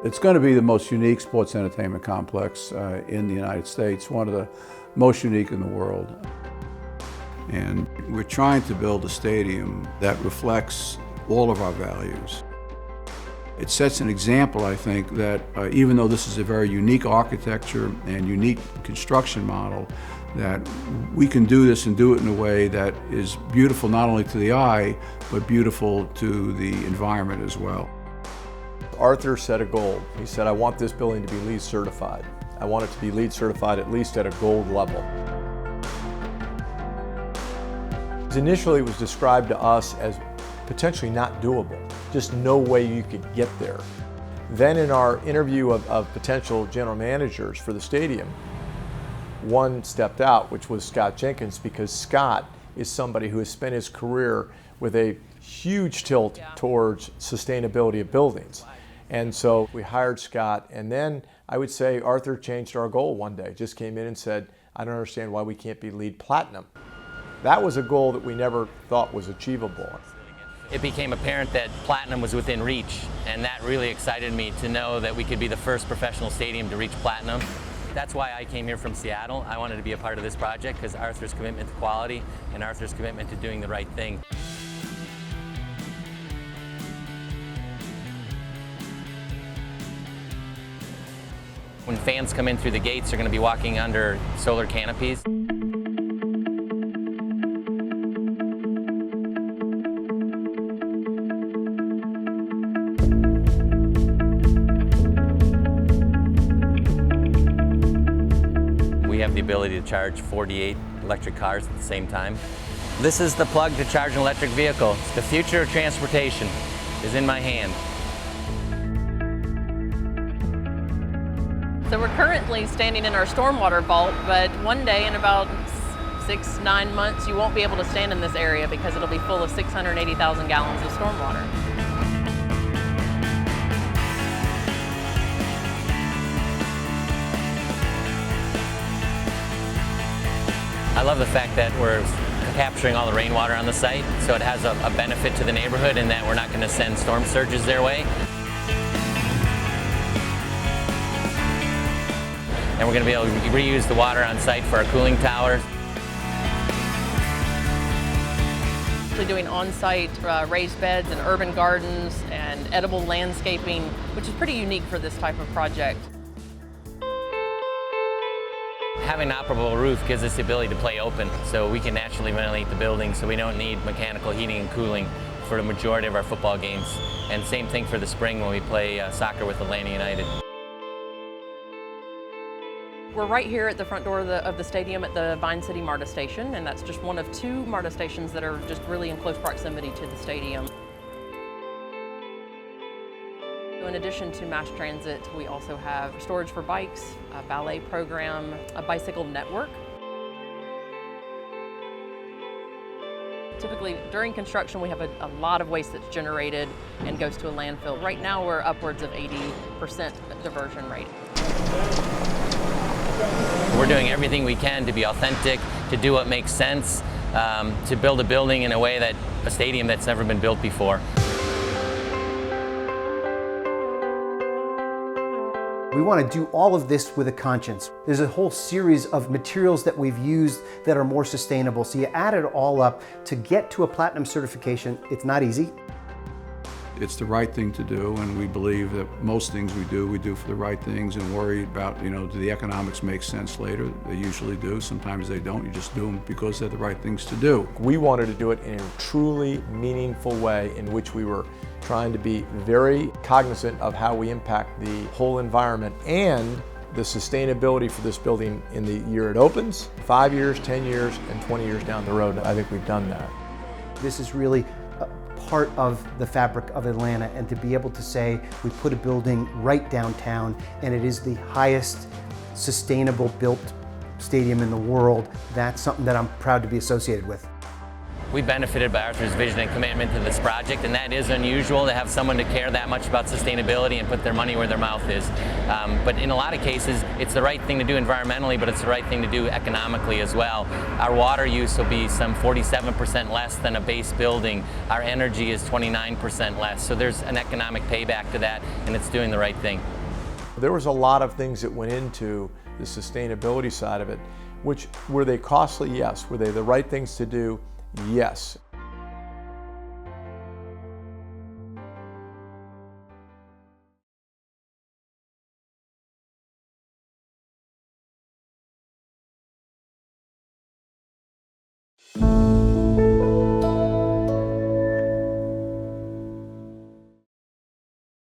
It's going to be the most unique sports entertainment complex in the United States, one of the most unique in the world. And we're trying to build a stadium that reflects all of our values. It sets an example, I think, that even though this is a very unique architecture and unique construction model, that we can do this and do it in a way that is beautiful not only to the eye, but beautiful to the environment as well. Arthur set a goal. He said, I want this building to be LEED certified. I want it to be LEED certified at least at a gold level. Initially, it was described to us as potentially not doable, just no way you could get there. Then in our interview of potential general managers for the stadium, one stepped out, which was Scott Jenkins, because Scott is somebody who has spent his career with a huge tilt towards sustainability of buildings. And so we hired Scott, and then I would say Arthur changed our goal one day, just came in and said, I don't understand why we can't be LEED Platinum. That was a goal that we never thought was achievable. It became apparent that Platinum was within reach, and that really excited me to know that we could be the first professional stadium to reach Platinum. That's why I came here from Seattle. I wanted to be a part of this project because Arthur's commitment to quality and Arthur's commitment to doing the right thing. When fans come in through the gates, they're going to be walking under solar canopies. We have the ability to charge 48 electric cars at the same time. This is the plug to charge an electric vehicle. The future of transportation is in my hand. So we're currently standing in our stormwater vault, but one day in about 6-9 months, you won't be able to stand in this area because it'll be full of 680,000 gallons of stormwater. I love the fact that we're capturing all the rainwater on the site, so it has a benefit to the neighborhood in that we're not going to send storm surges their way. And we're going to be able to reuse the water on site for our cooling towers. We're doing on-site raised beds and urban gardens and edible landscaping, which is pretty unique for this type of project. Having an operable roof gives us the ability to play open, so we can naturally ventilate the building, so we don't need mechanical heating and cooling for the majority of our football games. And same thing for the spring when we play soccer with Atlanta United. We're right here at the front door of the stadium at the Vine City MARTA station, and that's just one of 2 MARTA stations that are just really in close proximity to the stadium. In addition to mass transit, we also have storage for bikes, a ballet program, a bicycle network. Typically, during construction, we have a lot of waste that's generated and goes to a landfill. Right now, we're upwards of 80% diversion rate. We're doing everything we can to be authentic, to do what makes sense, to build a building in a way that a stadium that's never been built before. We want to do all of this with a conscience. There's a whole series of materials that we've used that are more sustainable. So you add it all up to get to a platinum certification. It's not easy. It's the right thing to do, and we believe that most things we do for the right things and worry about, do the economics make sense later? They usually do. Sometimes they don't. You just do them because they're the right things to do. We wanted to do it in a truly meaningful way in which we were trying to be very cognizant of how we impact the whole environment and the sustainability for this building in the year it opens, 5 years, 10 years, and 20 years down the road. I think we've done that. This is really part of the fabric of Atlanta, and to be able to say we put a building right downtown and it is the highest sustainable built stadium in the world, that's something that I'm proud to be associated with. We benefited by Arthur's vision and commitment to this project, and that is unusual to have someone to care that much about sustainability and put their money where their mouth is. But in a lot of cases, it's the right thing to do environmentally, but it's the right thing to do economically as well. Our water use will be some 47% less than a base building. Our energy is 29% less, so there's an economic payback to that, and it's doing the right thing. There was a lot of things that went into the sustainability side of it. Which, were they costly? Yes. Were they the right things to do? Yes. Thank you.